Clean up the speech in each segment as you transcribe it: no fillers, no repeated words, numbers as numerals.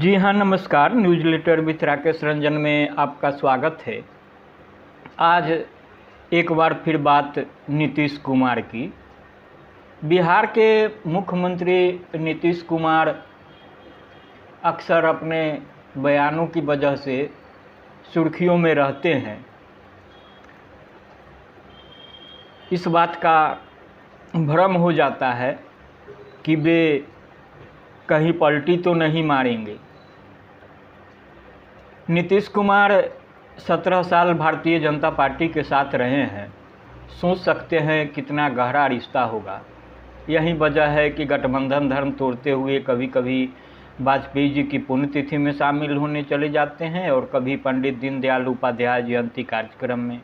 जी हाँ, नमस्कार। Newsletter with Rakesh Ranjan में आपका स्वागत है। आज एक बार फिर बात नीतीश कुमार की। बिहार के मुख्यमंत्री नीतीश कुमार अक्सर अपने बयानों की वजह से सुर्खियों में रहते हैं। इस बात का भ्रम हो जाता है कि वे कहीं पलटी तो नहीं मारेंगे। नीतीश कुमार 17 साल भारतीय जनता पार्टी के साथ रहे हैं। सोच सकते हैं कितना गहरा रिश्ता होगा। यही वजह है कि गठबंधन धर्म तोड़ते हुए कभी कभी वाजपेयी जी की पुण्यतिथि में शामिल होने चले जाते हैं और कभी पंडित दीनदयाल उपाध्याय जयंती कार्यक्रम में।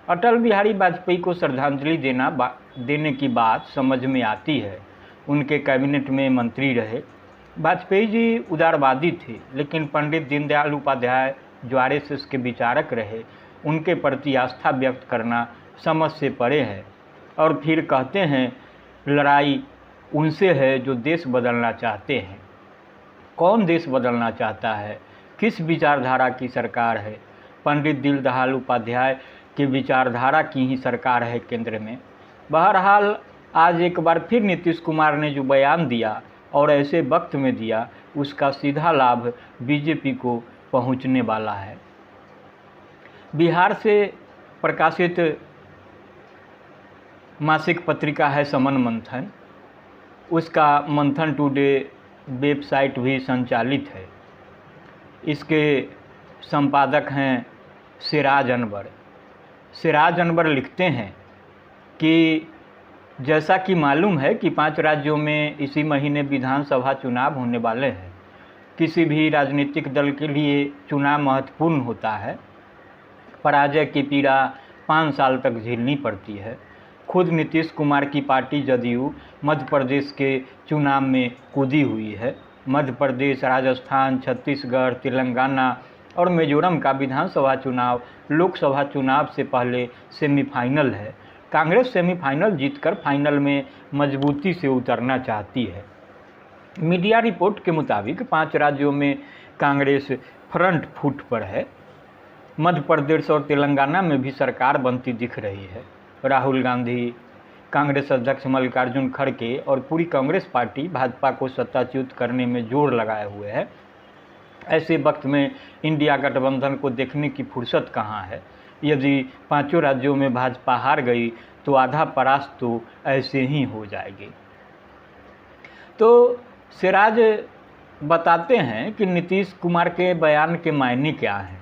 अटल बिहारी वाजपेयी को श्रद्धांजलि देने की बात समझ में आती है। उनके कैबिनेट में मंत्री रहे। वाजपेयी जी उदारवादी थे, लेकिन पंडित दीनदयाल उपाध्याय जो आरएसएस के विचारक रहे, उनके प्रति आस्था व्यक्त करना समझ से परे है। और फिर कहते हैं लड़ाई उनसे है जो देश बदलना चाहते हैं। कौन देश बदलना चाहता है? किस विचारधारा की सरकार है? पंडित दीनदयाल उपाध्याय की विचारधारा की ही सरकार है केंद्र में। बहरहाल आज एक बार फिर नीतीश कुमार ने जो बयान दिया और ऐसे वक्त में दिया, उसका सीधा लाभ बीजेपी को पहुंचने वाला है। बिहार से प्रकाशित मासिक पत्रिका है समन मंथन। उसका मंथन टुडे वेबसाइट भी संचालित है। इसके संपादक हैं सिराज अनवर। सिराज अनवर लिखते हैं कि जैसा कि मालूम है कि 5 राज्यों में इसी महीने विधानसभा चुनाव होने वाले हैं। किसी भी राजनीतिक दल के लिए चुनाव महत्वपूर्ण होता है। पराजय की पीड़ा 5 साल तक झेलनी पड़ती है। खुद नीतीश कुमार की पार्टी जदयू मध्य प्रदेश के चुनाव में कूदी हुई है। मध्य प्रदेश, राजस्थान, छत्तीसगढ़, तेलंगाना और मिजोरम का विधानसभा चुनाव लोकसभा चुनाव से पहले सेमीफाइनल है। कांग्रेस सेमीफाइनल जीतकर फाइनल में मजबूती से उतरना चाहती है। मीडिया रिपोर्ट के मुताबिक 5 राज्यों में कांग्रेस फ्रंट फुट पर है। मध्य प्रदेश और तेलंगाना में भी सरकार बनती दिख रही है। राहुल गांधी, कांग्रेस अध्यक्ष मल्लिकार्जुन खड़गे और पूरी कांग्रेस पार्टी भाजपा को सत्ताच्युत करने में जोर लगाए हुए है। ऐसे वक्त में इंडिया गठबंधन को देखने की फुर्सत कहाँ है। यदि 5 राज्यों में भाजपा हार गई तो आधा परास्त तो ऐसे ही हो जाएगी। तो सिराज बताते हैं कि नीतीश कुमार के बयान के मायने क्या हैं।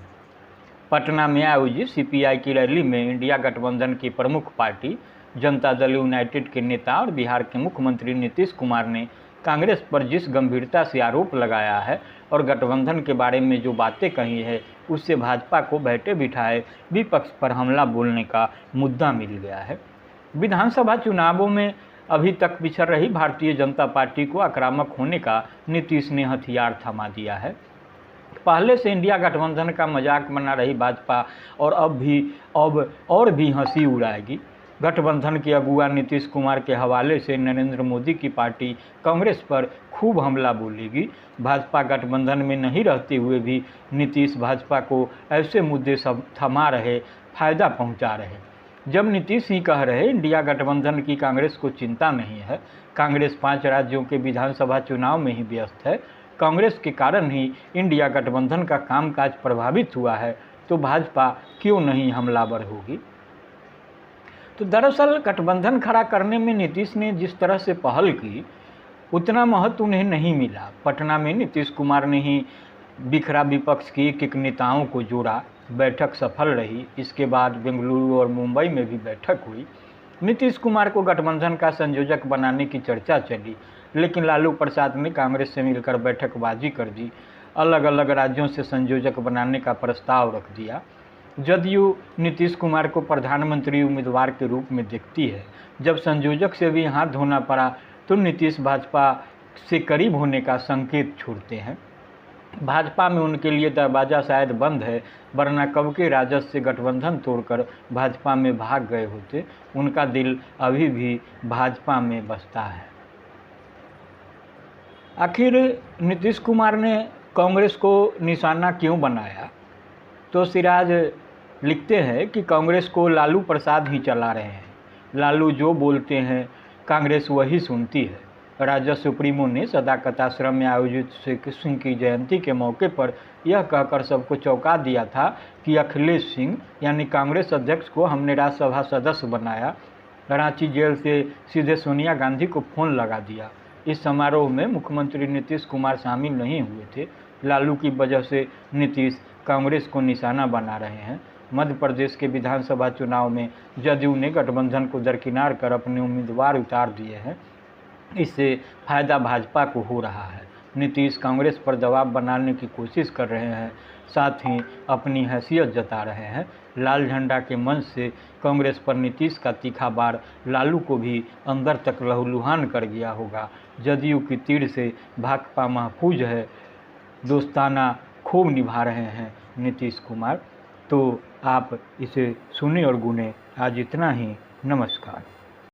पटना में आयोजित सीपीआई की रैली में इंडिया गठबंधन की प्रमुख पार्टी जनता दल यूनाइटेड के नेता और बिहार के मुख्यमंत्री नीतीश कुमार ने कांग्रेस पर जिस गंभीरता से आरोप लगाया है और गठबंधन के बारे में जो बातें कही है, उससे भाजपा को बैठे बिठाए विपक्ष पर हमला बोलने का मुद्दा मिल गया है। विधानसभा चुनावों में अभी तक पिछड़ रही भारतीय जनता पार्टी को आक्रामक होने का नीतीश ने हथियार थमा दिया है। पहले से इंडिया गठबंधन का मजाक बना रही भाजपा अब और भी हंसी उड़ाएगी। गठबंधन के अगुआ नीतीश कुमार के हवाले से नरेंद्र मोदी की पार्टी कांग्रेस पर खूब हमला बोलेगी। भाजपा गठबंधन में नहीं रहते हुए भी नीतीश भाजपा को ऐसे मुद्दे सब थमा रहे, फायदा पहुंचा रहे। जब नीतीश ही कह रहे इंडिया गठबंधन की कांग्रेस को चिंता नहीं है, कांग्रेस 5 राज्यों के विधानसभा चुनाव में ही व्यस्त है, कांग्रेस के कारण ही इंडिया गठबंधन का कामकाज प्रभावित हुआ है, तो भाजपा क्यों नहीं हमलावर होगी। तो दरअसल गठबंधन खड़ा करने में नीतीश ने जिस तरह से पहल की, उतना महत्व उन्हें नहीं मिला। पटना में नीतीश कुमार ने ही बिखरा विपक्ष की एक नेताओं को जोड़ा। बैठक सफल रही। इसके बाद बेंगलुरु और मुंबई में भी बैठक हुई। नीतीश कुमार को गठबंधन का संयोजक बनाने की चर्चा चली, लेकिन लालू प्रसाद ने कांग्रेस से मिलकर बैठकबाजी कर दी। अलग अलग राज्यों से संयोजक बनाने का प्रस्ताव रख दिया। जदयू नीतीश कुमार को प्रधानमंत्री उम्मीदवार के रूप में देखती है। जब संयोजक से भी हाथ धोना पड़ा तो नीतीश भाजपा से करीब होने का संकेत छोड़ते हैं। भाजपा में उनके लिए दरवाज़ा शायद बंद है, वरना कब के राजद से गठबंधन तोड़कर भाजपा में भाग गए होते। उनका दिल अभी भी भाजपा में बसता है। आखिर नीतीश कुमार ने कांग्रेस को निशाना क्यों बनाया, तो सिराज लिखते हैं कि कांग्रेस को लालू प्रसाद ही चला रहे हैं। लालू जो बोलते हैं कांग्रेस वही सुनती है। राजद सुप्रीमो ने सदाकत आश्रम में आयोजित श्री कृष्ण की जयंती के मौके पर यह कहकर सबको चौंका दिया था कि अखिलेश सिंह यानी कांग्रेस अध्यक्ष को हमने राज्यसभा सदस्य बनाया। रांची जेल से सीधे सोनिया गांधी को फ़ोन लगा दिया। इस समारोह में मुख्यमंत्री नीतीश कुमार शामिल नहीं हुए थे। लालू की वजह से नीतीश कांग्रेस को निशाना बना रहे हैं। मध्य प्रदेश के विधानसभा चुनाव में जदयू ने गठबंधन को दरकिनार कर अपने उम्मीदवार उतार दिए हैं। इससे फायदा भाजपा को हो रहा है। नीतीश कांग्रेस पर दबाव बनाने की कोशिश कर रहे हैं, साथ ही अपनी हैसियत जता रहे हैं। लाल झंडा के मंच से कांग्रेस पर नीतीश का तीखा वार लालू को भी अंदर तक लहूलुहान कर गया होगा। जदयू की तीर से भाकपा महफूज है, दोस्ताना खूब निभा रहे हैं नीतीश कुमार। तो आप इसे सुने और गुने। आज इतना ही। नमस्कार।